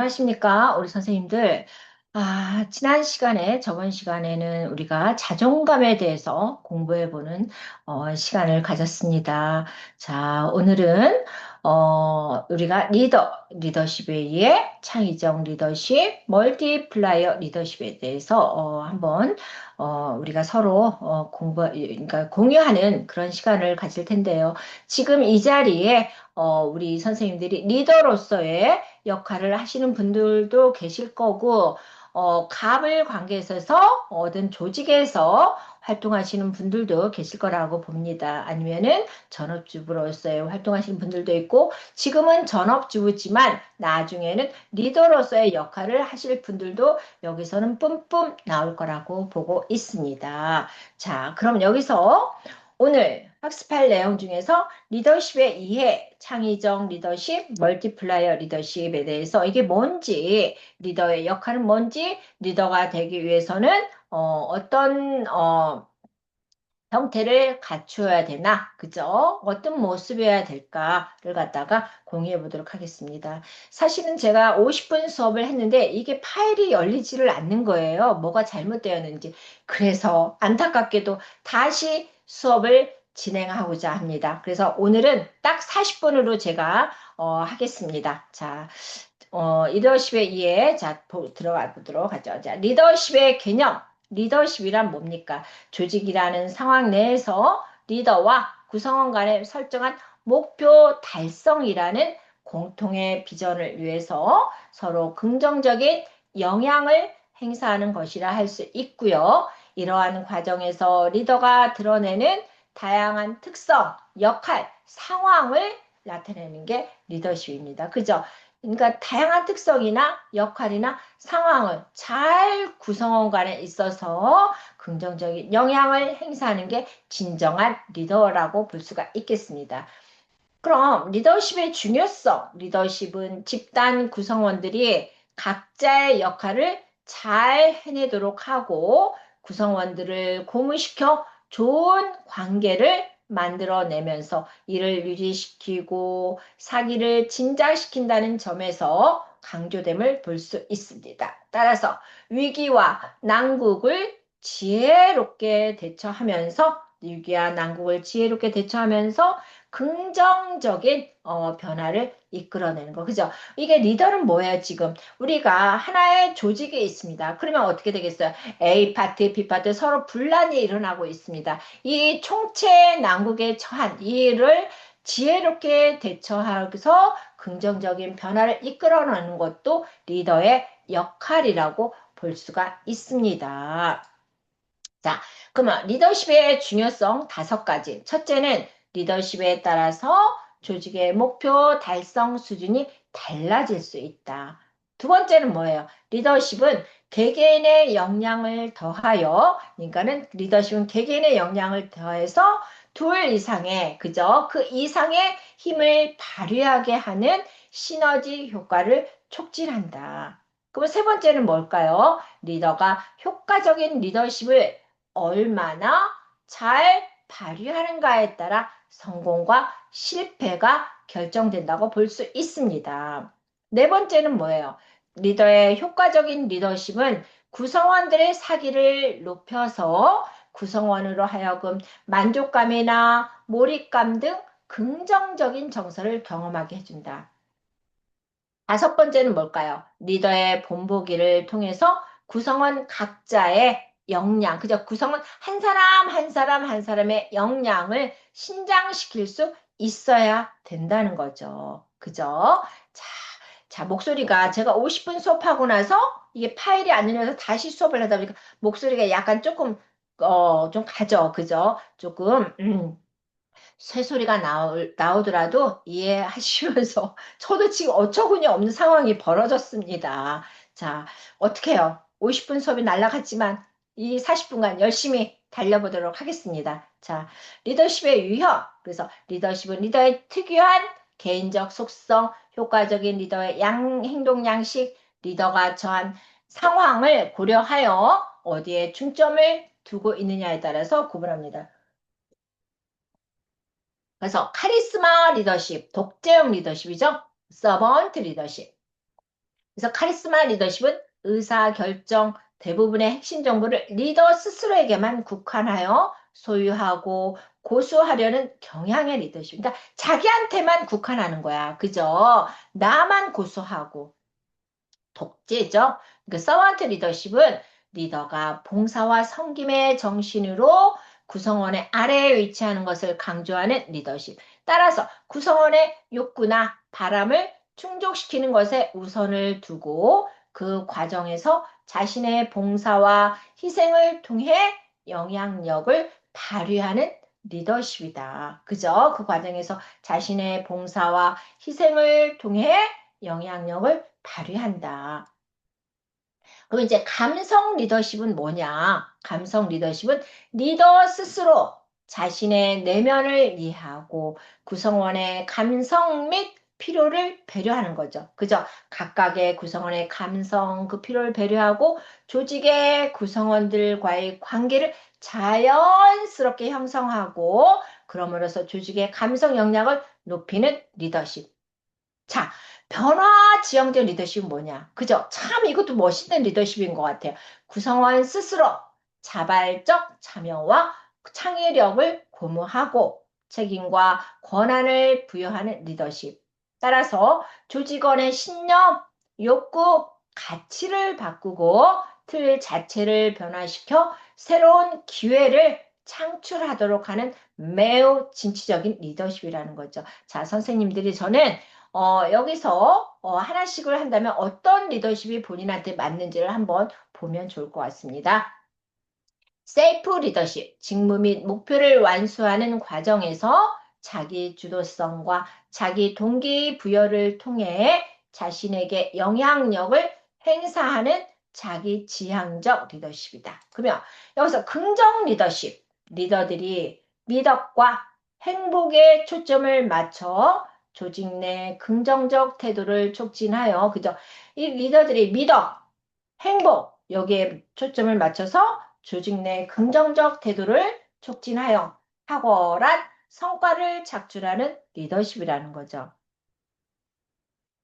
안녕하십니까, 우리 선생님들. 지난 시간에, 저번 시간에는 우리가 자존감에 대해서 공부해보는 시간을 가졌습니다. 자, 오늘은 우리가 리더십에 의해 창의적 리더십, 멀티플라이어 리더십에 대해서 한번 우리가 서로 그러니까 공유하는 그런 시간을 가질 텐데요. 지금 이 자리에 우리 선생님들이 리더로서의 역할을 하시는 분들도 계실 거고, 갑을 관계에서 얻은 조직에서 활동하시는 분들도 계실 거라고 봅니다. 아니면은 전업주부로서의 활동하시는 분들도 있고, 지금은 전업주부지만 나중에는 리더로서의 역할을 하실 분들도 여기서는 뿜뿜 나올 거라고 보고 있습니다. 자, 그럼 여기서 오늘 학습할 내용 중에서 리더십의 이해, 창의적 리더십, 멀티플라이어 리더십에 대해서 이게 뭔지, 리더의 역할은 뭔지, 리더가 되기 위해서는 어떤 형태를 갖추어야 되나, 그죠? 어떤 모습이어야 될까를 갖다가 공유해 보도록 하겠습니다. 사실은 제가 50분 수업을 했는데 이게 파일이 열리지를 않는 거예요. 뭐가 잘못되었는지. 그래서 안타깝게도 다시 수업을 진행하고자 합니다. 그래서 오늘은 딱 40분으로 제가 하겠습니다. 자, 리더십의 이해, 자, 들어가 보도록 하죠. 자, 리더십의 개념. 리더십이란 뭡니까? 조직이라는 상황 내에서 리더와 구성원 간에 설정한 목표 달성이라는 공통의 비전을 위해서 서로 긍정적인 영향을 행사하는 것이라 할 수 있고요. 이러한 과정에서 리더가 드러내는 다양한 특성, 역할, 상황을 나타내는 게 리더십입니다. 그죠? 그러니까 다양한 특성이나 역할이나 상황을 잘 구성원 간에 있어서 긍정적인 영향을 행사하는 게 진정한 리더라고 볼 수가 있겠습니다. 그럼 리더십의 중요성, 리더십은 집단 구성원들이 각자의 역할을 잘 해내도록 하고 구성원들을 고무시켜 좋은 관계를 만들어내면서 이를 유지시키고 사기를 진작시킨다는 점에서 강조됨을 볼 수 있습니다. 따라서 위기와 난국을 지혜롭게 대처하면서 위기와 난국을 지혜롭게 대처하면서 긍정적인 변화를 이끌어내는 거. 그죠? 이게 리더는 뭐예요, 지금? 우리가 하나의 조직이 있습니다. 그러면 어떻게 되겠어요? A 파트, B 파트 서로 분란이 일어나고 있습니다. 이 총체 난국에 처한 이 일을 지혜롭게 대처하면서 긍정적인 변화를 이끌어내는 것도 리더의 역할이라고 볼 수가 있습니다. 자, 그러면 리더십의 중요성 5가지. 첫째는 리더십에 따라서 조직의 목표 달성 수준이 달라질 수 있다. 두 번째는 뭐예요? 리더십은 개개인의 역량을 더하여, 그러니까는 리더십은 개개인의 역량을 더해서 둘 이상의, 그죠? 그 이상의 힘을 발휘하게 하는 시너지 효과를 촉진한다. 그럼 세 번째는 뭘까요? 리더가 효과적인 리더십을 얼마나 잘 발휘하는가에 따라 성공과 실패가 결정된다고 볼 수 있습니다. 네 번째는 뭐예요? 리더의 효과적인 리더십은 구성원들의 사기를 높여서 구성원으로 하여금 만족감이나 몰입감 등 긍정적인 정서를 경험하게 해준다. 다섯 번째는 뭘까요? 리더의 본보기를 통해서 구성원 각자의 역량, 그죠? 구성원 한 사람 한 사람 한 사람의 역량을 신장시킬 수 있어야 된다는 거죠. 그죠? 자, 자, 목소리가 제가 50분 수업하고 나서 이게 파일이 안 열려서 다시 수업을 하다 보니까 목소리가 약간 조금, 좀 가죠. 그죠? 조금, 새소리가 나오더라도 이해하시면서 저도 지금 어처구니 없는 상황이 벌어졌습니다. 자, 어떻게 해요? 50분 수업이 날라갔지만 이 40분간 열심히 달려보도록 하겠습니다. 자, 리더십의 유형. 그래서 리더십은 리더의 특유한 개인적 속성, 효과적인 리더의 행동 양식, 리더가 처한 상황을 고려하여 어디에 중점을 두고 있느냐에 따라서 구분합니다. 그래서 카리스마 리더십, 독재형 리더십이죠. 서번트 리더십. 그래서 카리스마 리더십은 의사결정 대부분의 핵심 정보를 리더 스스로에게만 국한하여 소유하고 고수하려는 경향의 리더십. 그러니까 자기한테만 국한하는 거야. 그죠? 나만 고수하고. 독재죠. 그 서번트 리더십은 리더가 봉사와 섬김의 정신으로 구성원의 아래에 위치하는 것을 강조하는 리더십. 따라서 구성원의 욕구나 바람을 충족시키는 것에 우선을 두고 그 과정에서 자신의 봉사와 희생을 통해 영향력을 발휘하는 리더십이다. 그죠? 그 과정에서 자신의 봉사와 희생을 통해 영향력을 발휘한다. 그럼 이제 감성 리더십은 뭐냐? 감성 리더십은 리더 스스로 자신의 내면을 이해하고 구성원의 감성 및 필요를 배려하는 거죠. 그죠? 각각의 구성원의 감성, 그 필요를 배려하고 조직의 구성원들과의 관계를 자연스럽게 형성하고 그럼으로써 조직의 감성 역량을 높이는 리더십. 자, 변화 지향적 리더십은 뭐냐? 그죠? 참 이것도 멋있는 리더십인 것 같아요. 구성원 스스로 자발적 참여와 창의력을 고무하고 책임과 권한을 부여하는 리더십. 따라서 조직원의 신념, 욕구, 가치를 바꾸고 틀 자체를 변화시켜 새로운 기회를 창출하도록 하는 매우 진취적인 리더십이라는 거죠. 자, 선생님들이 저는 여기서 하나씩을 한다면 어떤 리더십이 본인한테 맞는지를 한번 보면 좋을 것 같습니다. 셀프 리더십, 직무 및 목표를 완수하는 과정에서 자기 주도성과 자기 동기부여를 통해 자신에게 영향력을 행사하는 자기 지향적 리더십이다. 그러면 여기서 긍정 리더십, 리더들이 미덕과 행복에 초점을 맞춰 조직 내 긍정적 태도를 촉진하여, 그죠? 이 리더들이 미덕, 행복, 여기에 초점을 맞춰서 조직 내 긍정적 태도를 촉진하여 탁월한 성과를 작출하는 리더십이라는 거죠.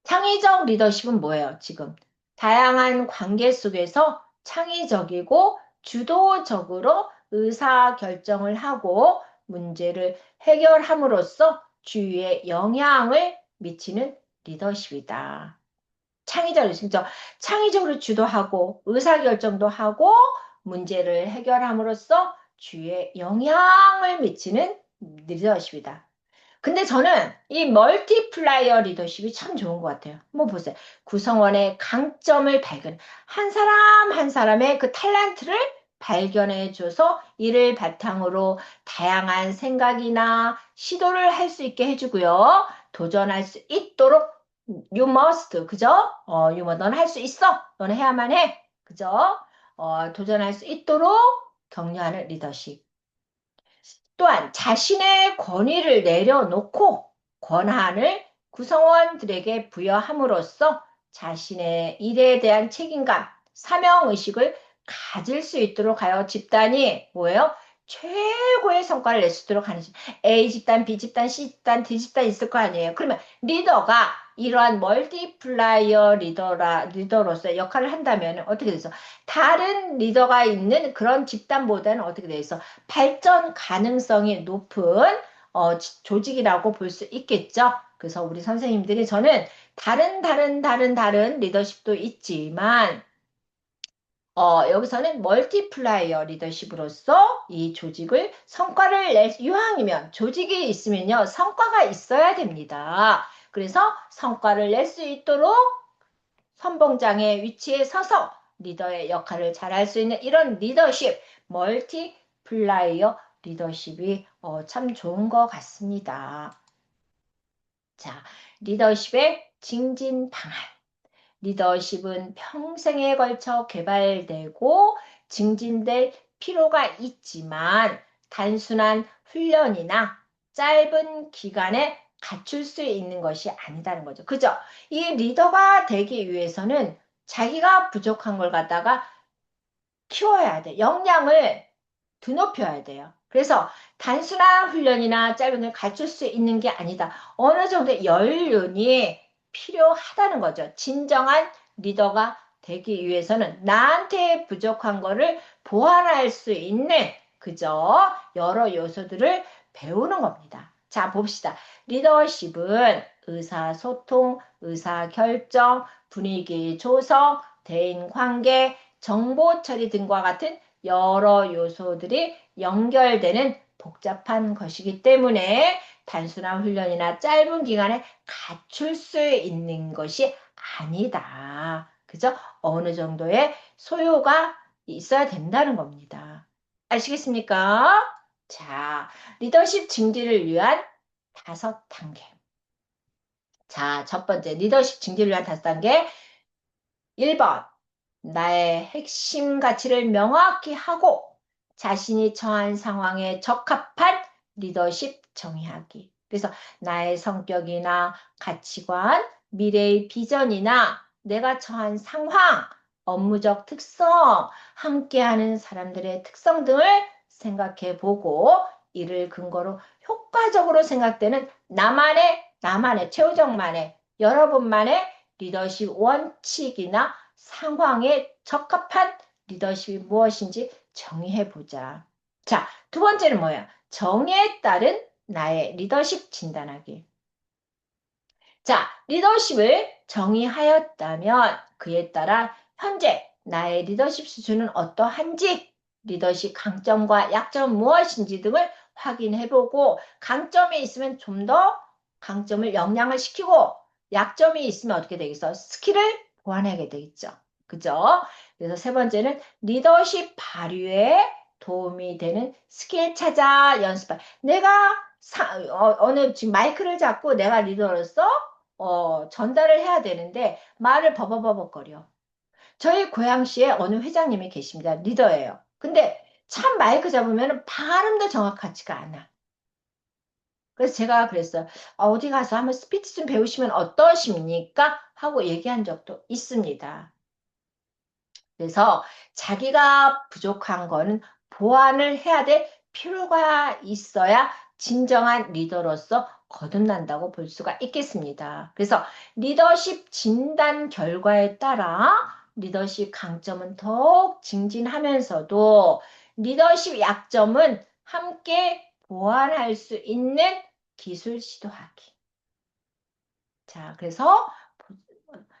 창의적 리더십은 뭐예요, 지금? 다양한 관계 속에서 창의적이고 주도적으로 의사결정을 하고 문제를 해결함으로써 주위에 영향을 미치는 리더십이다. 창의적으로 진짜 창의적으로 주도하고 의사결정도 하고 문제를 해결함으로써 주위에 영향을 미치는 리더십이다. 근데 저는 이 멀티플라이어 리더십이 참 좋은 것 같아요. 한번 보세요. 구성원의 강점을 발견, 한 사람 한 사람의 그 탤런트를 발견해줘서 이를 바탕으로 다양한 생각이나 시도를 할 수 있게 해주고요. 도전할 수 있도록 you must, 그죠? 너는 할 수 있어. 너는 해야만 해. 그죠? 도전할 수 있도록 격려하는 리더십. 또한 자신의 권위를 내려놓고 권한을 구성원들에게 부여함으로써 자신의 일에 대한 책임감, 사명의식을 가질 수 있도록 하여 집단이 뭐예요? 최고의 성과를 낼 수 있도록 하는 A 집단, B 집단, C 집단, D 집단 있을 거 아니에요. 그러면 리더가 이러한 멀티플라이어 리더로서의 역할을 한다면 어떻게 돼서 다른 리더가 있는 그런 집단보다는 어떻게 돼서 발전 가능성이 높은 조직이라고 볼 수 있겠죠. 그래서 우리 선생님들이 저는 다른 리더십도 있지만 여기서는 멀티플라이어 리더십으로서 이 조직을 성과를 낼 이왕이면 조직이 있으면요 성과가 있어야 됩니다. 그래서 성과를 낼 수 있도록 선봉장의 위치에 서서 리더의 역할을 잘할 수 있는 이런 리더십, 멀티플라이어 리더십이 참 좋은 것 같습니다. 자, 리더십의 증진 방안. 리더십은 평생에 걸쳐 개발되고 증진될 필요가 있지만 단순한 훈련이나 짧은 기간에 갖출 수 있는 것이 아니다는 거죠. 그죠? 이 리더가 되기 위해서는 자기가 부족한 걸 갖다가 키워야 돼. 역량을 드높여야 돼요. 그래서 단순한 훈련이나 짧은 걸 갖출 수 있는 게 아니다. 어느 정도의 연륜이 필요하다는 거죠. 진정한 리더가 되기 위해서는 나한테 부족한 거를 보완할 수 있는 그저 여러 요소들을 배우는 겁니다. 자, 봅시다. 리더십은 의사소통, 의사결정, 분위기 조성, 대인관계, 정보 처리 등과 같은 여러 요소들이 연결되는 복잡한 것이기 때문에 단순한 훈련이나 짧은 기간에 갖출 수 있는 것이 아니다. 그죠? 어느 정도의 소요가 있어야 된다는 겁니다. 아시겠습니까? 자, 리더십 증진을 위한 5단계. 자, 첫 번째, 리더십 증진을 위한 5단계. 1번, 나의 핵심 가치를 명확히 하고 자신이 처한 상황에 적합한 리더십 정의하기. 그래서 나의 성격이나 가치관, 미래의 비전이나 내가 처한 상황, 업무적 특성, 함께하는 사람들의 특성 등을 생각해 보고 이를 근거로 효과적으로 생각되는 나만의, 최우정만의, 여러분만의 리더십 원칙이나 상황에 적합한 리더십이 무엇인지 정의해 보자. 자, 두 번째는 뭐야? 정의에 따른 나의 리더십 진단하기. 자, 리더십을 정의하였다면 그에 따라 현재 나의 리더십 수준은 어떠한지, 리더십 강점과 약점은 무엇인지 등을 확인해보고 강점이 있으면 좀 더 강점을 영향을 시키고 약점이 있으면 어떻게 되겠어? 스킬을 보완하게 되겠죠. 그죠? 그래서 세 번째는 리더십 발휘에 도움이 되는 스킬 찾아 연습할. 내가 어느 지금 마이크를 잡고 내가 리더로서 전달을 해야 되는데 말을 버벅버벅거려. 저희 고양시에 어느 회장님이 계십니다. 리더예요. 근데 참 마이크 잡으면 발음도 정확하지가 않아. 그래서 제가 그랬어요. 어디 가서 한번 스피치 좀 배우시면 어떠십니까? 하고 얘기한 적도 있습니다. 그래서 자기가 부족한 거는 보완을 해야 될 필요가 있어야 진정한 리더로서 거듭난다고 볼 수가 있겠습니다. 그래서 리더십 진단 결과에 따라 리더십 강점은 더욱 증진하면서도 리더십 약점은 함께 보완할 수 있는 기술 시도하기. 자, 그래서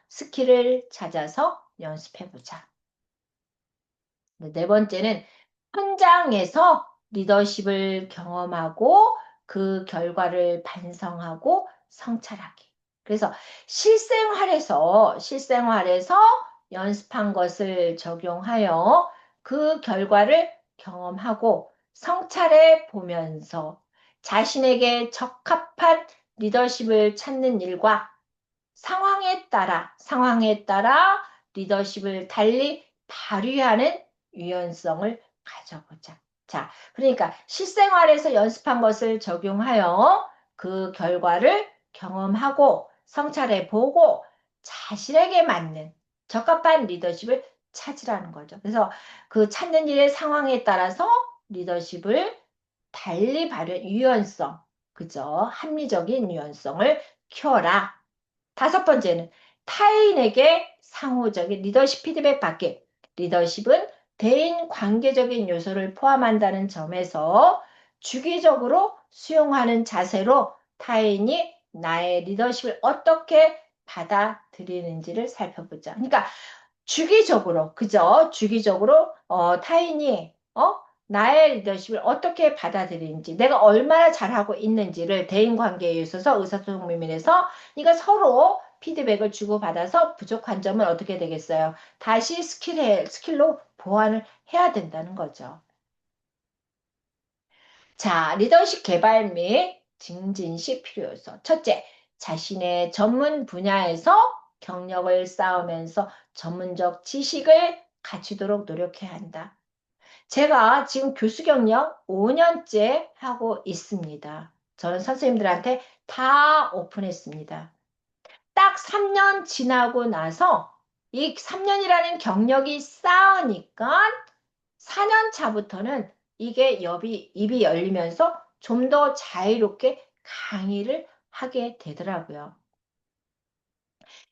스킬을 찾아서 연습해보자. 네 번째는 현장에서 리더십을 경험하고 그 결과를 반성하고 성찰하기. 그래서 실생활에서 연습한 것을 적용하여 그 결과를 경험하고 성찰해 보면서 자신에게 적합한 리더십을 찾는 일과 상황에 따라 리더십을 달리 발휘하는 유연성을 가져보자. 자, 그러니까 실생활에서 연습한 것을 적용하여 그 결과를 경험하고 성찰해 보고 자신에게 맞는 적합한 리더십을 찾으라는 거죠. 그래서 그 찾는 일의 상황에 따라서 리더십을 달리 발휘 유연성, 그죠? 합리적인 유연성을 키워라. 5번째는 타인에게 상호적인 리더십 피드백 받기. 리더십은 대인 관계적인 요소를 포함한다는 점에서 주기적으로 수용하는 자세로 타인이 나의 리더십을 어떻게 받아들이는지를 살펴보자. 그러니까 주기적으로, 그죠? 주기적으로 타인이 나의 리더십을 어떻게 받아들이는지, 내가 얼마나 잘하고 있는지를 대인관계에 있어서 의사소통 면에서 이거 서로 피드백을 주고받아서 부족한 점은 어떻게 되겠어요? 다시 스킬로 보완을 해야 된다는 거죠. 자, 리더십 개발 및 증진식 필요 요소. 첫째, 자신의 전문 분야에서 경력을 쌓으면서 전문적 지식을 갖추도록 노력해야 한다. 제가 지금 교수 경력 5년째 하고 있습니다. 저는 선생님들한테 다 오픈했습니다. 딱 3년 지나고 나서 이 3년이라는 경력이 쌓으니까 4년 차부터는 이게 입이 열리면서 좀 더 자유롭게 강의를 하게 되더라고요.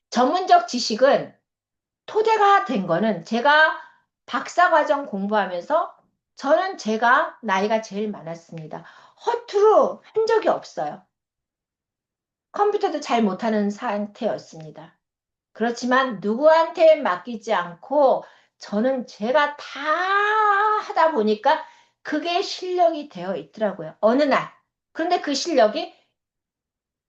전문적 지식은 토대가 된 거는 제가 박사과정 공부하면서 저는 제가 나이가 제일 많았습니다. 허투루 한 적이 없어요. 컴퓨터도 잘 못하는 상태였습니다. 그렇지만 누구한테 맡기지 않고 저는 제가 다 하다 보니까 그게 실력이 되어 있더라고요. 어느 날. 그런데 그 실력이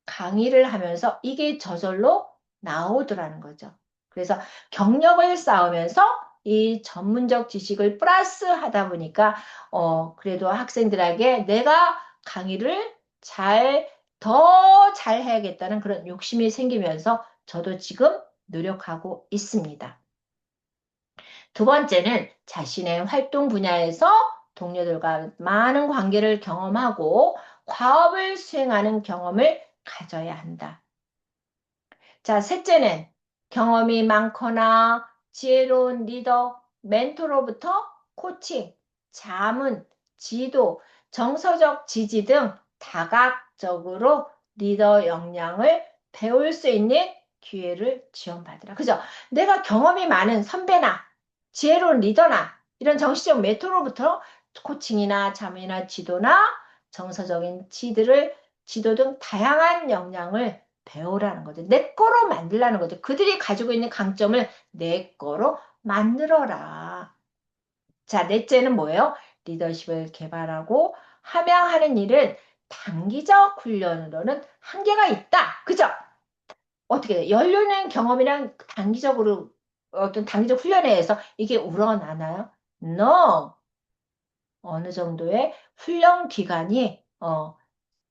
강의를 하면서 이게 저절로 나오더라는 거죠. 그래서 경력을 쌓으면서 이 전문적 지식을 플러스 하다 보니까 그래도 학생들에게 내가 강의를 더 잘해야겠다는 그런 욕심이 생기면서 저도 지금 노력하고 있습니다. 두 번째는 자신의 활동 분야에서 동료들과 많은 관계를 경험하고 과업을 수행하는 경험을 가져야 한다. 자, 셋째는 경험이 많거나 지혜로운 리더, 멘토로부터 코칭, 자문, 지도, 정서적 지지 등 다각적으로 리더 역량을 배울 수 있는 기회를 지원받으라. 그죠? 내가 경험이 많은 선배나 지혜로운 리더나 이런 정치적 멘토로부터 코칭이나 자문이나 지도나 정서적인 지도 등 다양한 역량을 배우라는 거죠. 내 거로 만들라는 거죠. 그들이 가지고 있는 강점을 내 거로 만들어라. 자, 넷째는 뭐예요? 리더십을 개발하고 함양하는 일은 단기적 훈련으로는 한계가 있다. 그죠? 어떻게 돼? 연륜의 경험이랑 단기적으로 어떤 단기적 훈련에 의해서 이게 우러나나요? No. 어느 정도의 훈련 기간이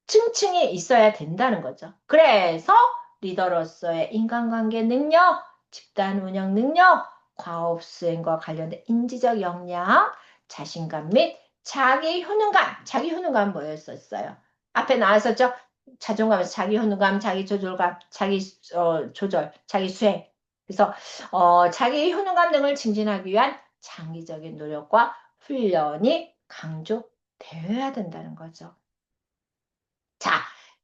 층층이 있어야 된다는 거죠. 그래서 리더로서의 인간관계 능력, 집단 운영 능력, 과업 수행과 관련된 인지적 역량, 자신감 및 자기 효능감. 자기 효능감 뭐였었어요? 앞에 나왔었죠? 자존감에서 자기 효능감, 자기 조절감, 자기 조절, 자기 수행. 그래서 자기 효능감 등을 증진하기 위한 장기적인 노력과 훈련이 강조되어야 된다는 거죠. 자,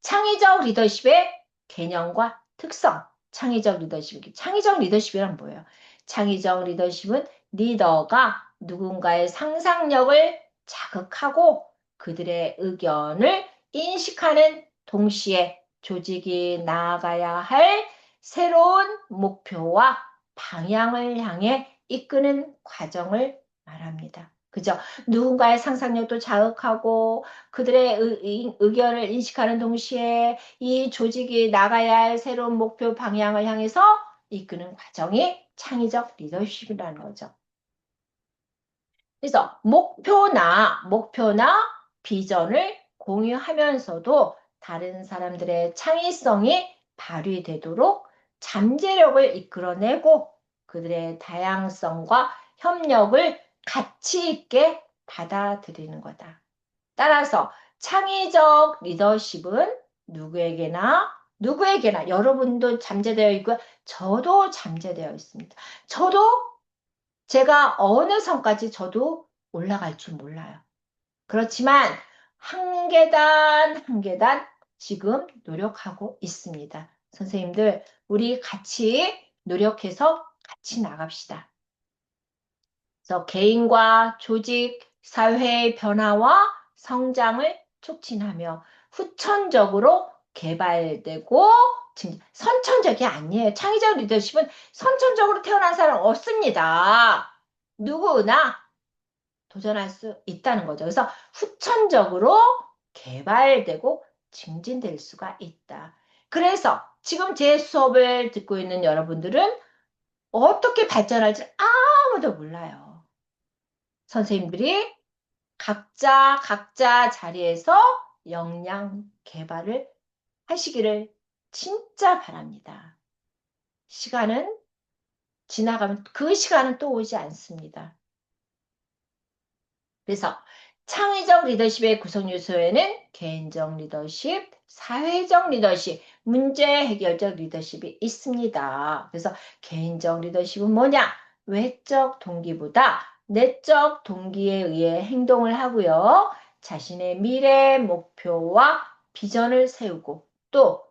창의적 리더십의 개념과 특성. 창의적 리더십이란 뭐예요? 창의적 리더십은 리더가 누군가의 상상력을 자극하고 그들의 의견을 인식하는 동시에 조직이 나아가야 할 새로운 목표와 방향을 향해 이끄는 과정을 말합니다. 그죠? 누군가의 상상력도 자극하고 그들의 견을 인식하는 동시에 이 조직이 나가야 할 새로운 목표 방향을 향해서 이끄는 과정이 창의적 리더십이라는 거죠. 그래서 목표나 비전을 공유하면서도 다른 사람들의 창의성이 발휘되도록 잠재력을 이끌어내고 그들의 다양성과 협력을 가치 있게 받아들이는 거다. 따라서 창의적 리더십은 누구에게나 여러분도 잠재되어 있고 저도 잠재되어 있습니다. 저도 제가 어느 선까지 저도 올라갈 줄 몰라요. 그렇지만 한 계단 한 계단 지금 노력하고 있습니다. 선생님들, 우리 같이 노력해서 같이 나갑시다. 그래서 개인과 조직, 사회의 변화와 성장을 촉진하며 후천적으로 개발되고 선천적이 아니에요. 창의적 리더십은 선천적으로 태어난 사람 없습니다. 누구나 도전할 수 있다는 거죠. 그래서 후천적으로 개발되고 증진될 수가 있다. 그래서 지금 제 수업을 듣고 있는 여러분들은 어떻게 발전할지 아무도 몰라요. 선생님들이 각자 자리에서 역량 개발을 하시기를 진짜 바랍니다. 시간은 지나가면 그 시간은 또 오지 않습니다. 그래서 창의적 리더십의 구성 요소에는 개인적 리더십, 사회적 리더십, 문제 해결적 리더십이 있습니다. 그래서 개인적 리더십은 뭐냐? 외적 동기보다 내적 동기에 의해 행동을 하고요. 자신의 미래 목표와 비전을 세우고 또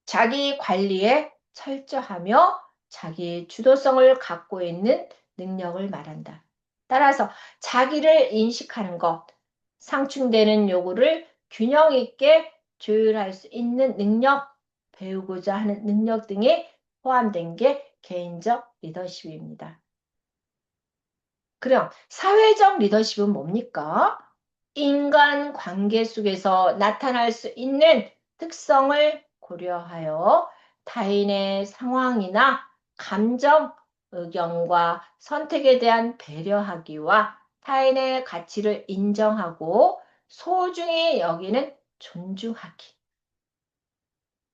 자기 관리에 철저하며 자기 주도성을 갖고 있는 능력을 말한다. 따라서 자기를 인식하는 것, 상충되는 요구를 균형 있게 조율할 수 있는 능력, 배우고자 하는 능력 등이 포함된 게 개인적 리더십입니다. 그럼 사회적 리더십은 뭡니까? 인간 관계 속에서 나타날 수 있는 특성을 고려하여 타인의 상황이나 감정, 의견과 선택에 대한 배려하기와 타인의 가치를 인정하고 소중히 여기는 존중하기.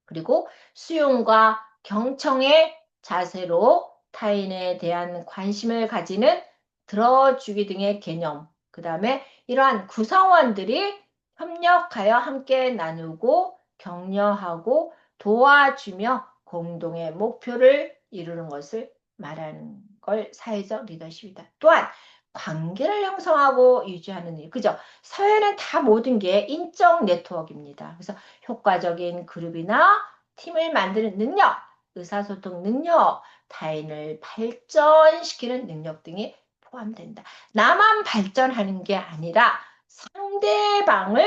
그리고 수용과 경청의 자세로 타인에 대한 관심을 가지는 들어주기 등의 개념. 그 다음에 이러한 구성원들이 협력하여 함께 나누고 격려하고 도와주며 공동의 목표를 이루는 것을 말하는 걸 사회적 리더십이다. 또한 관계를 형성하고 유지하는 일. 그죠? 사회는 다 모든 게 인적 네트워크입니다. 그래서 효과적인 그룹이나 팀을 만드는 능력, 의사소통 능력, 타인을 발전시키는 능력 등이 포함된다. 나만 발전하는 게 아니라 상대방을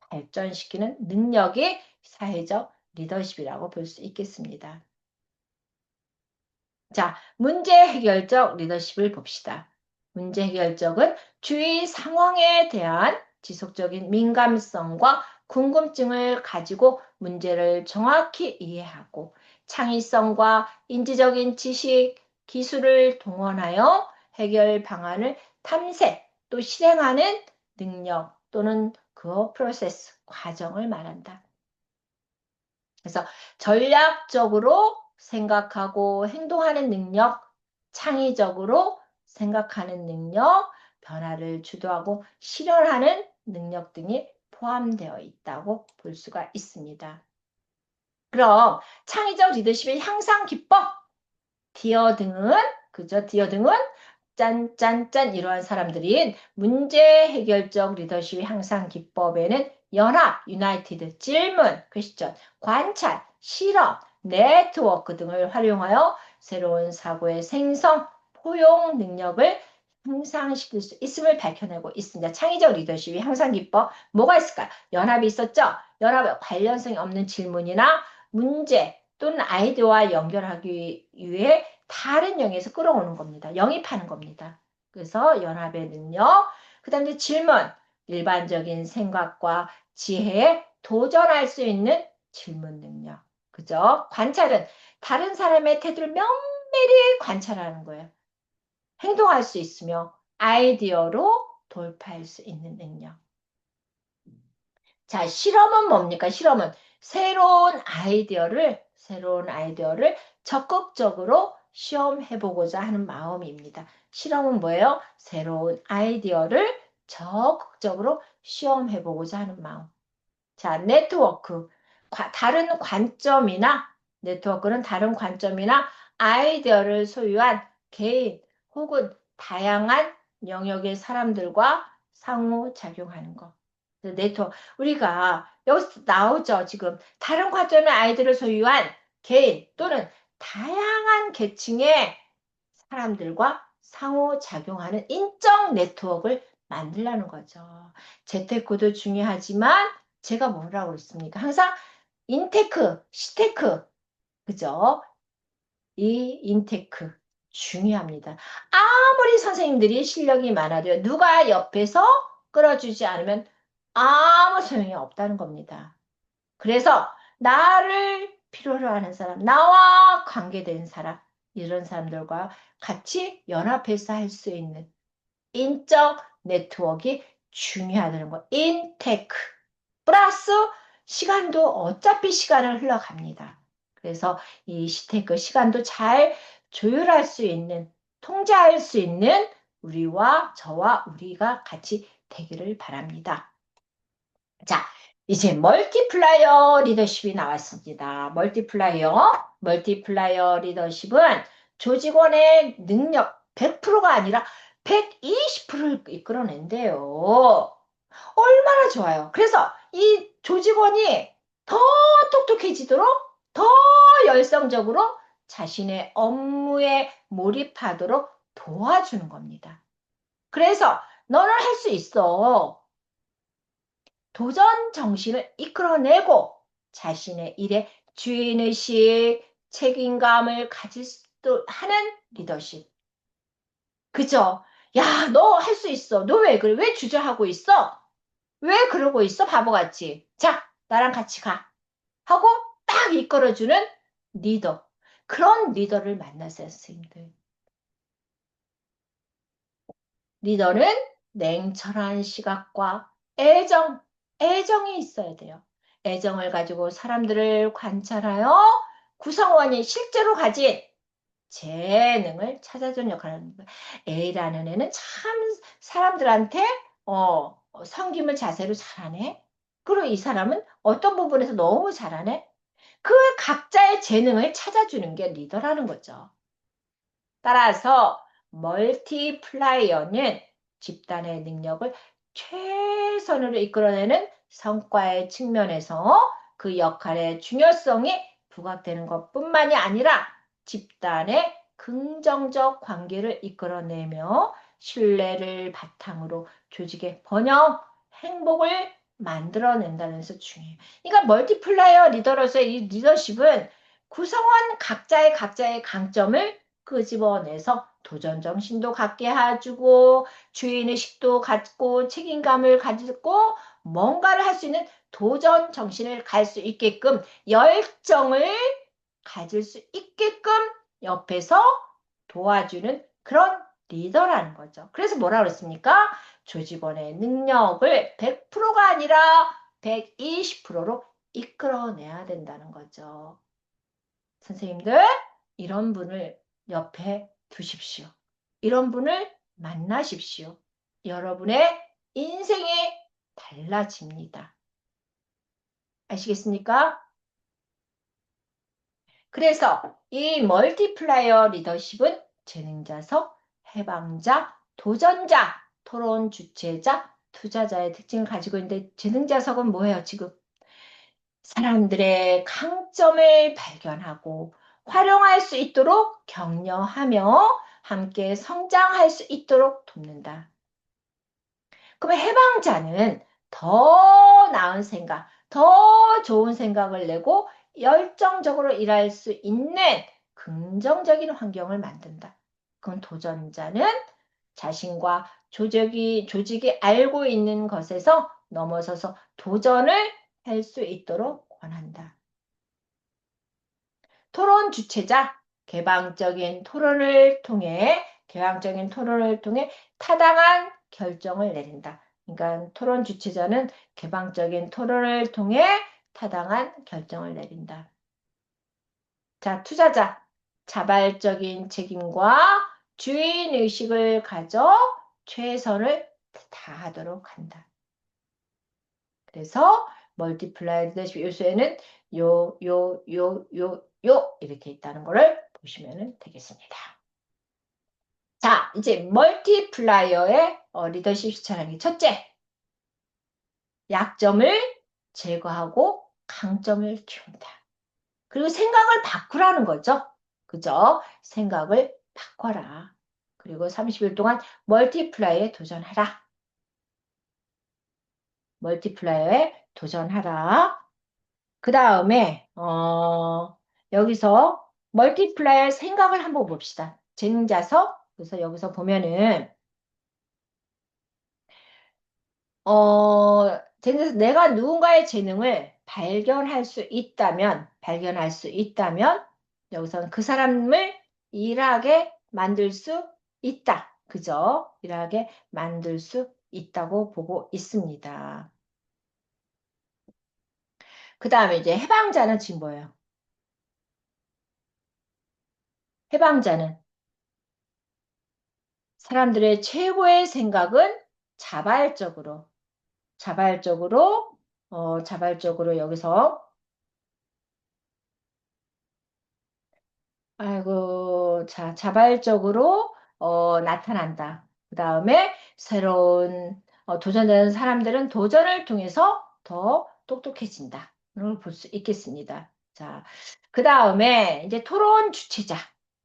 발전시키는 능력이 사회적 리더십이라고 볼 수 있겠습니다. 자, 문제 해결적 리더십을 봅시다. 문제 해결적은 주위 상황에 대한 지속적인 민감성과 궁금증을 가지고 문제를 정확히 이해하고 창의성과 인지적인 지식, 기술을 동원하여 해결 방안을 탐색 또 실행하는 능력 또는 그 프로세스, 과정을 말한다. 그래서 전략적으로 생각하고 행동하는 능력, 창의적으로 생각하는 능력, 변화를 주도하고 실현하는 능력 등이 포함되어 있다고 볼 수가 있습니다. 그럼 창의적 리더십의 향상 기법, 디어등은 그죠? 디어등은 짠짠짠 이러한 사람들인 문제 해결적 리더십의 향상 기법에는 연합, 유나이티드, 질문, 퀘스천, 관찰, 실험, 네트워크 등을 활용하여 새로운 사고의 생성, 포용 능력을 향상시킬 수 있음을 밝혀내고 있습니다. 창의적 리더십의 향상 기법 뭐가 있을까요? 연합이 있었죠? 연합에 관련성이 없는 질문이나 문제 또는 아이디어와 연결하기 위해 다른 영역에서 끌어오는 겁니다. 영입하는 겁니다. 그래서 연합의 능력, 그 다음에 질문, 일반적인 생각과 지혜에 도전할 수 있는 질문 능력. 그죠? 관찰은 다른 사람의 태도를 면밀히 관찰하는 거예요. 행동할 수 있으며 아이디어로 돌파할 수 있는 능력. 자, 실험은 뭡니까? 실험은 새로운 아이디어를 적극적으로 시험해보고자 하는 마음입니다. 실험은 뭐예요? 새로운 아이디어를 적극적으로 시험해보고자 하는 마음. 자, 네트워크는 다른 관점이나 아이디어를 소유한 개인 혹은 다양한 영역의 사람들과 상호작용하는 것. 우리가 여기서 나오죠. 지금 다른 관점의 아이들을 소유한 개인 또는 다양한 계층의 사람들과 상호작용하는 인적 네트워크를 만들라는 거죠. 재테크도 중요하지만 제가 뭐라고 했습니까? 항상 인테크, 시테크, 그죠? 이 인테크 중요합니다. 아무리 선생님들이 실력이 많아도 누가 옆에서 끌어주지 않으면 아무 소용이 없다는 겁니다. 그래서 나를 필요로 하는 사람, 나와 관계된 사람, 이런 사람들과 같이 연합해서 할 수 있는 인적 네트워크가 중요하다는 거. 인테크. 플러스 시간도 어차피 시간을 흘러갑니다. 그래서 이 시테크 시간도 잘 조율할 수 있는, 통제할 수 있는 저와 우리가 같이 되기를 바랍니다. 자, 이제 멀티플라이어 리더십이 나왔습니다. 멀티플라이어 리더십은 조직원의 능력 100%가 아니라 120%를 이끌어낸대요. 얼마나 좋아요. 그래서 이 조직원이 더 똑똑해지도록 더 열성적으로 자신의 업무에 몰입하도록 도와주는 겁니다. 그래서 너는 할 수 있어. 도전 정신을 이끌어내고 자신의 일에 주인의식, 책임감을 가질 수도 하는 리더십. 그죠? 야, 너 할 수 있어. 너 왜 그래? 왜 주저하고 있어? 왜 그러고 있어? 바보같이. 자, 나랑 같이 가. 하고 딱 이끌어주는 리더. 그런 리더를 만나세요, 선생님들. 리더는 냉철한 시각과 애정이 있어야 돼요. 애정을 가지고 사람들을 관찰하여 구성원이 실제로 가진 재능을 찾아주는 역할을 하는 거예요. A라는 애는 참 사람들한테 섬김을 자세로 잘하네. 그리고 이 사람은 어떤 부분에서 너무 잘하네. 그 각자의 재능을 찾아주는 게 리더라는 거죠. 따라서 멀티플라이어는 집단의 능력을 최선으로 이끌어내는 성과의 측면에서 그 역할의 중요성이 부각되는 것뿐만이 아니라 집단의 긍정적 관계를 이끌어내며 신뢰를 바탕으로 조직의 번영, 행복을 만들어낸다는 것이 중요해요. 그러니까 멀티플라이어 리더로서의 이 리더십은 구성원 각자의 강점을 끄집어내서 도전 정신도 갖게 해주고 주인의식도 갖고 책임감을 가지고 뭔가를 할 수 있는 도전 정신을 갈 수 있게끔 열정을 가질 수 있게끔 옆에서 도와주는 그런 리더라는 거죠. 그래서 뭐라 그랬습니까? 조직원의 능력을 100%가 아니라 120%로 이끌어내야 된다는 거죠. 선생님들, 이런 분을 옆에 두십시오. 이런 분을 만나십시오. 여러분의 인생이 달라집니다. 아시겠습니까? 그래서 이 멀티플라이어 리더십은 재능자석, 해방자, 도전자, 토론 주체자, 투자자의 특징을 가지고 있는데 재능자석은 뭐예요, 지금? 사람들의 강점을 발견하고 활용할 수 있도록 격려하며 함께 성장할 수 있도록 돕는다. 그럼 해방자는 더 나은 생각, 더 좋은 생각을 내고 열정적으로 일할 수 있는 긍정적인 환경을 만든다. 그럼 도전자는 자신과 조직이 알고 있는 것에서 넘어서서 도전을 할 수 있도록 권한다. 토론 주체자, 개방적인 토론을 통해 타당한 결정을 내린다. 그러니까 토론 주체자는 개방적인 토론을 통해 타당한 결정을 내린다. 자, 투자자, 자발적인 책임과 주인의식을 가져 최선을 다하도록 한다. 그래서 멀티플라이 리더십 요소에는 이렇게 있다는 것을 보시면 되겠습니다. 자, 이제 멀티플라이어의 리더십 실천하기. 첫째, 약점을 제거하고 강점을 키운다. 그리고 생각을 바꾸라는 거죠. 그죠? 생각을 바꿔라. 그리고 30일 동안 멀티플라이어에 도전하라. 멀티플라이어에 도전하라. 그 다음에 여기서 멀티플라이어 생각을 한번 봅시다. 재능자석. 그래서 여기서 보면은 재능자석 내가 누군가의 재능을 발견할 수 있다면 여기서는 그 사람을 일하게 만들 수 있다. 그죠? 일하게 만들 수 있다고 보고 있습니다. 그 다음에 이제 해방자는 지금 뭐예요? 해방자는 사람들의 최고의 생각은 자발적으로, 자발적으로, 자발적으로 여기서, 아이고, 자, 자발적으로, 나타난다. 그 다음에 새로운, 도전하는 사람들은 도전을 통해서 더 똑똑해진다. 를 볼 수 있겠습니다. 자, 그 다음에 이제 토론 주체자.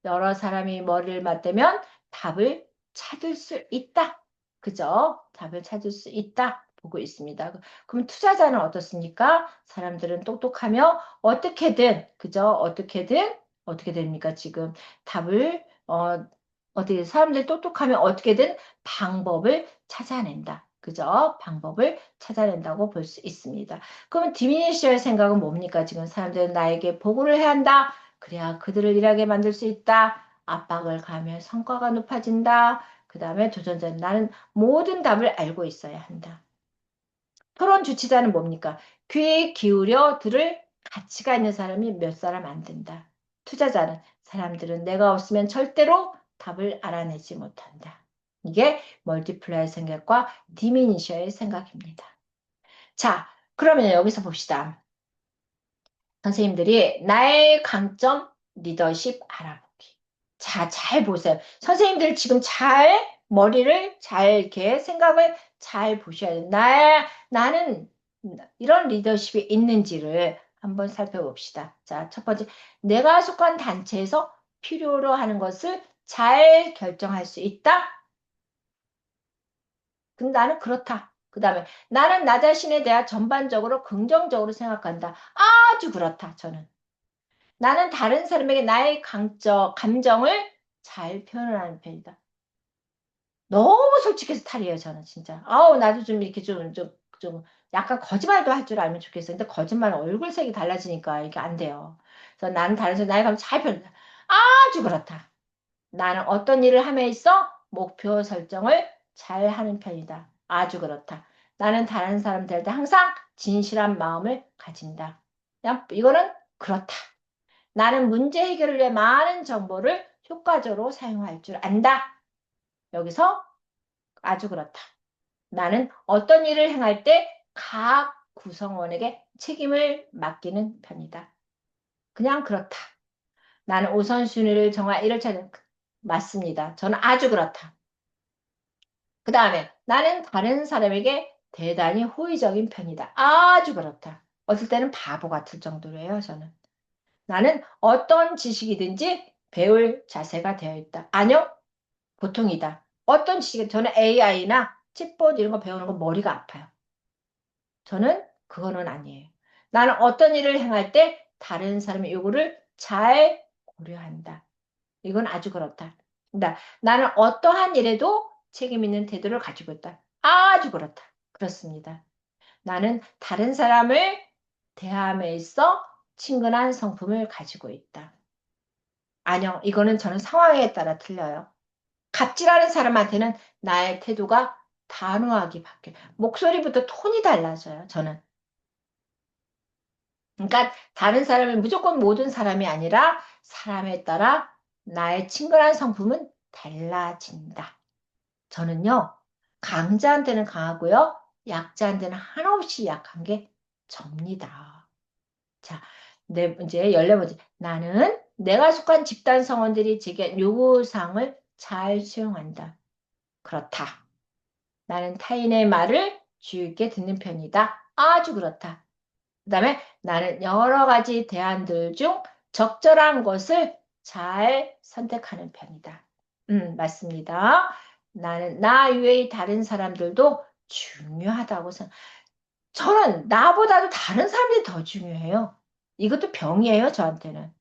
여러 사람이 머리를 맞대면 답을 찾을 수 있다. 그죠? 답을 찾을 수 있다. 보고 있습니다. 그럼 투자자는 어떻습니까? 사람들은 똑똑하며 어떻게든, 그죠? 어떻게 됩니까? 지금 답을, 어떻게, 사람들이 똑똑하면 어떻게든 방법을 찾아낸다. 그죠? 방법을 찾아낸다고 볼 수 있습니다. 그럼 디미니셔의 생각은 뭡니까? 지금 사람들은 나에게 보고를 해야 한다. 그래야 그들을 일하게 만들 수 있다. 압박을 가하면 성과가 높아진다. 그 다음에 도전자는 나는 모든 답을 알고 있어야 한다. 토론 주치자는 뭡니까? 귀 기울여 들을 가치가 있는 사람이 몇 사람 안 된다. 투자자는 사람들은 내가 없으면 절대로 답을 알아내지 못한다. 이게 멀티플라이 생각과 디미니셔의 생각입니다. 자, 그러면 여기서 봅시다. 선생님들이 나의 강점 리더십 알아보기. 자, 잘 보세요. 선생님들 지금 잘 머리를 잘 이렇게 생각을 잘 보셔야 돼요. 나는 이런 리더십이 있는지를 한번 살펴봅시다. 자, 첫 번째, 내가 속한 단체에서 필요로 하는 것을 잘 결정할 수 있다. 그럼 나는 그렇다. 그 다음에 나는 나 자신에 대해 전반적으로 긍정적으로 생각한다. 아주 그렇다. 저는. 나는 다른 사람에게 나의 감정을 잘 표현하는 편이다. 너무 솔직해서 탈이에요, 저는 진짜. 아우, 나도 좀 이렇게 좀 약간 거짓말도 할 줄 알면 좋겠어요. 근데 거짓말은 얼굴색이 달라지니까 이게 안 돼요. 그래서 나는 다른 사람 나의 감정 잘 표현한다. 아주 그렇다. 나는 어떤 일을 함에 있어 목표 설정을 잘 하는 편이다. 아주 그렇다. 나는 다른 사람들한테 항상 진실한 마음을 가진다. 그냥 이거는 그렇다. 나는 문제 해결을 위해 많은 정보를 효과적으로 사용할 줄 안다. 여기서 아주 그렇다. 나는 어떤 일을 행할 때 각 구성원에게 책임을 맡기는 편이다. 그냥 그렇다. 나는 우선순위를 정할 일을 찾는 맞습니다. 저는 아주 그렇다. 그 다음에 나는 다른 사람에게 대단히 호의적인 편이다. 아주 그렇다. 어떨 때는 바보 같을 정도로요, 저는. 나는 어떤 지식이든지 배울 자세가 되어 있다. 아니요, 보통이다. 어떤 지식, 저는 AI나 챗봇 이런 거 배우는 거 머리가 아파요. 저는 그거는 아니에요. 나는 어떤 일을 행할 때 다른 사람의 요구를 잘 고려한다. 이건 아주 그렇다. 나는 어떠한 일에도 책임 있는 태도를 가지고 있다. 아주 그렇다. 그렇습니다. 나는 다른 사람을 대함에 있어 친근한 성품을 가지고 있다. 아니요, 이거는 저는 상황에 따라 틀려요. 갑질하는 사람한테는 나의 태도가 단호하게 바뀌어요. 목소리부터 톤이 달라져요, 저는. 그러니까 다른 사람이 무조건 모든 사람이 아니라 사람에 따라 나의 친근한 성품은 달라진다. 저는요, 강자한테는 강하고요, 약자한테는 한없이 약한 게 접니다. 자, 이제 14번째. 나는 내가 속한 집단 성원들이 제게 요구사항을 잘 수용한다. 그렇다. 나는 타인의 말을 주의 깊게 듣는 편이다. 아주 그렇다. 그 다음에 나는 여러 가지 대안들 중 적절한 것을 잘 선택하는 편이다. 맞습니다. 나는 나 외의 다른 사람들도 중요하다고 생각. 저는 나보다도 다른 사람들이 더 중요해요. 이것도 병이에요, 저한테는.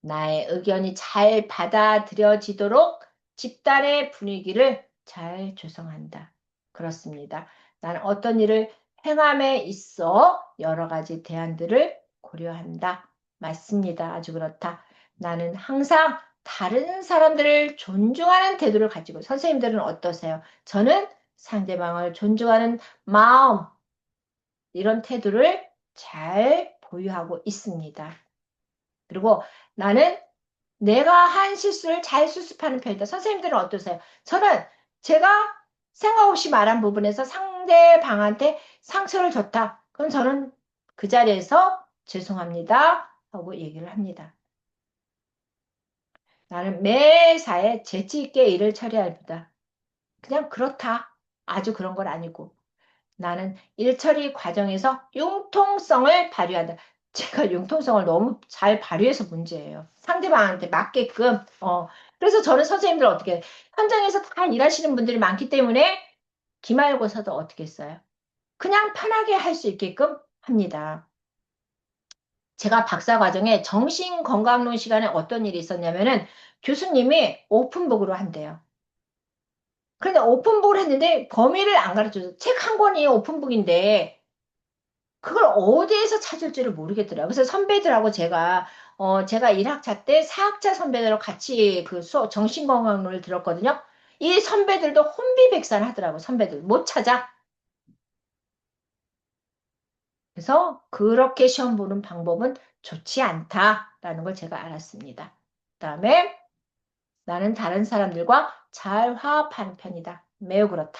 나의 의견이 잘 받아들여지도록 집단의 분위기를 잘 조성한다. 그렇습니다. 나는 어떤 일을 행함에 있어 여러 가지 대안들을 고려한다. 맞습니다. 아주 그렇다. 나는 항상 다른 사람들을 존중하는 태도를 가지고 선생님들은 어떠세요? 저는 상대방을 존중하는 마음, 이런 태도를 잘 보유하고 있습니다. 그리고 나는 내가 한 실수를 잘 수습하는 편이다. 선생님들은 어떠세요? 저는 제가 생각 없이 말한 부분에서 상대방한테 상처를 줬다. 그럼 저는 그 자리에서 죄송합니다 하고 얘기를 합니다. 나는 매사에 재치 있게 일을 처리합니다. 그냥 그렇다. 아주 그런 건 아니고. 나는 일 처리 과정에서 융통성을 발휘한다. 제가 융통성을 너무 잘 발휘해서 문제예요. 상대방한테 맞게끔. 그래서 저는 선생님들 어떻게, 현장에서 다 일하시는 분들이 많기 때문에 기말고사도 어떻게 했어요? 그냥 편하게 할 수 있게끔 합니다. 제가 박사과정에 정신건강론 시간에 어떤 일이 있었냐면은 교수님이 오픈북으로 한대요. 그런데 오픈북을 했는데 범위를 안 가르쳐줘서 책 한 권이 오픈북인데 그걸 어디에서 찾을지를 모르겠더라고요. 그래서 선배들하고 제가 1학차 때 4학차 선배들하고 같이 그 수업, 정신건강론을 들었거든요. 이 선배들도 혼비백산하더라고, 선배들. 못 찾아. 그래서 그렇게 시험 보는 방법은 좋지 않다라는 걸 제가 알았습니다. 그다음에 나는 다른 사람들과 잘 화합하는 편이다. 매우 그렇다.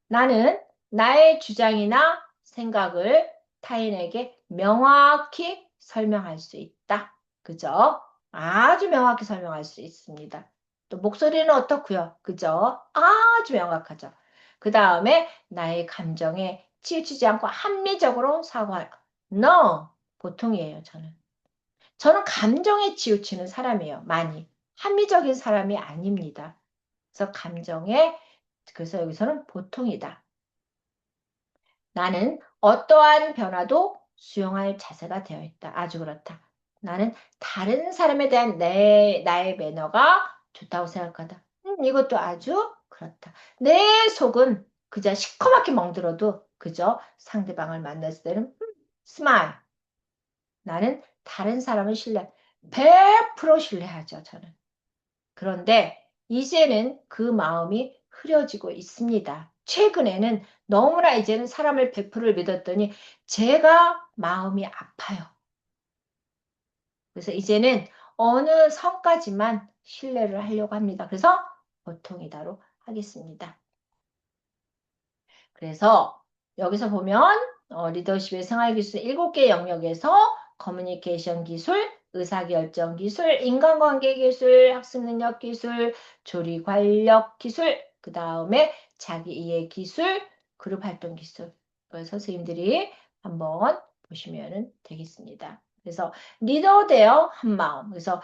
나는 나의 주장이나 생각을 타인에게 명확히 설명할 수 있다. 그죠? 아주 명확히 설명할 수 있습니다. 또 목소리는 어떻고요? 그죠? 아주 명확하죠. 그 다음에 나의 감정에 치우치지 않고 합리적으로 사과할. No! 보통이에요, 저는. 저는 감정에 치우치는 사람이에요, 많이. 합리적인 사람이 아닙니다. 그래서 여기서는 보통이다. 나는 어떠한 변화도 수용할 자세가 되어 있다. 아주 그렇다. 나는 다른 사람에 대한 나의 매너가 좋다고 생각한다. 이것도 아주 그렇다. 내 속은 그저 시커멓게 멍들어도 그저 상대방을 만났을 때는 스마일. 나는 다른 사람을 100% 신뢰하죠, 저는. 그런데 이제는 그 마음이 흐려지고 있습니다. 최근에는 너무나 이제는 사람을 100%를 믿었더니 제가 마음이 아파요. 그래서 이제는 어느 선까지만 신뢰를 하려고 합니다. 그래서 보통이다로 하겠습니다. 그래서 여기서 보면 리더십의 생활기술 7개 영역에서 커뮤니케이션 기술, 의사결정 기술, 인간관계 기술, 학습능력 기술, 조리 관력 기술, 그 다음에 자기이해 기술, 그룹활동 기술. 그걸 선생님들이 한번 보시면 되겠습니다. 그래서 리더 되어 한마음. 그래서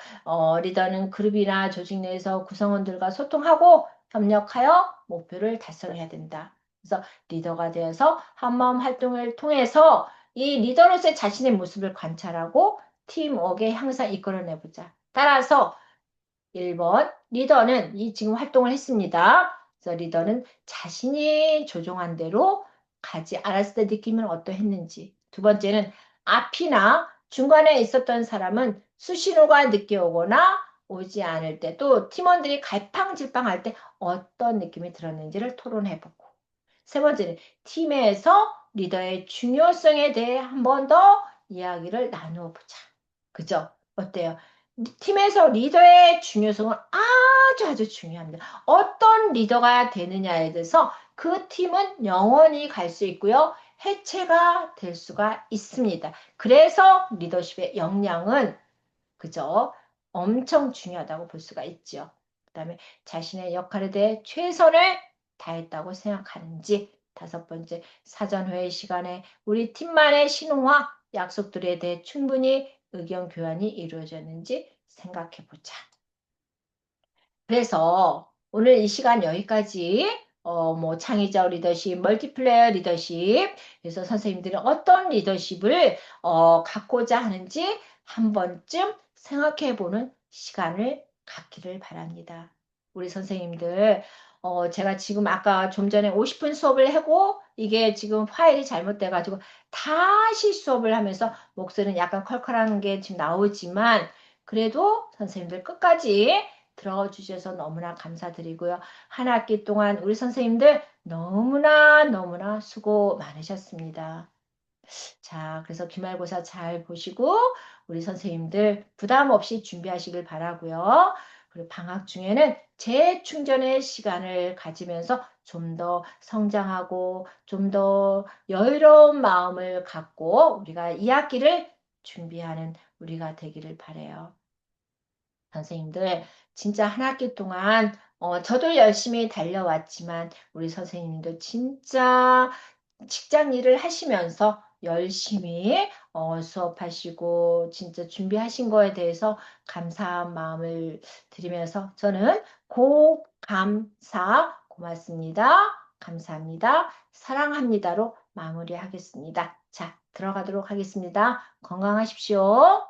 리더는 그룹이나 조직 내에서 구성원들과 소통하고 협력하여 목표를 달성해야 된다. 그래서 리더가 되어서 한마음 활동을 통해서 이 리더로서의 자신의 모습을 관찰하고 팀워크에 항상 이끌어내보자. 따라서 1번 리더는 이 지금 활동을 했습니다. 그래서 리더는 자신이 조종한 대로 가지 않았을 때 느낌은 어떠했는지. 두 번째는 앞이나 중간에 있었던 사람은 수신호가 늦게 오거나 오지 않을 때 또 팀원들이 갈팡질팡할 때 어떤 느낌이 들었는지를 토론해보고. 세 번째는 팀에서 리더의 중요성에 대해 한 번 더 이야기를 나누어 보자. 그죠? 어때요? 팀에서 리더의 중요성은 아주 아주 중요합니다. 어떤 리더가 되느냐에 대해서 그 팀은 영원히 갈 수 있고요. 해체가 될 수가 있습니다. 그래서 리더십의 역량은 그죠? 엄청 중요하다고 볼 수가 있죠. 그다음에 자신의 역할에 대해 최선을 다했다고 생각하는지. 다섯 번째, 사전회의 시간에 우리 팀만의 신호와 약속들에 대해 충분히 의견 교환이 이루어졌는지 생각해 보자. 그래서 오늘 이 시간 여기까지 뭐 창의적 리더십, 멀티플레이어 리더십, 그래서 선생님들은 어떤 리더십을 갖고자 하는지 한 번쯤 생각해 보는 시간을 갖기를 바랍니다. 우리 선생님들, 제가 지금 아까 좀 전에 50분 수업을 하고 이게 지금 파일이 잘못돼가지고 다시 수업을 하면서 목소리는 약간 컬컬한 게 지금 나오지만 그래도 선생님들 끝까지 들어주셔서 너무나 감사드리고요. 한 학기 동안 우리 선생님들 너무나 너무나 수고 많으셨습니다. 자, 그래서 기말고사 잘 보시고 우리 선생님들 부담 없이 준비하시길 바라고요. 그리고 방학 중에는 재충전의 시간을 가지면서 좀 더 성장하고 좀 더 여유로운 마음을 갖고 우리가 2학기를 준비하는 우리가 되기를 바래요. 선생님들 진짜 한 학기 동안 저도 열심히 달려왔지만 우리 선생님도 진짜 직장 일을 하시면서 열심히 수업하시고 진짜 준비하신 거에 대해서 감사한 마음을 드리면서 저는 고감사 고맙습니다. 감사합니다. 사랑합니다로 마무리하겠습니다. 자, 들어가도록 하겠습니다. 건강하십시오.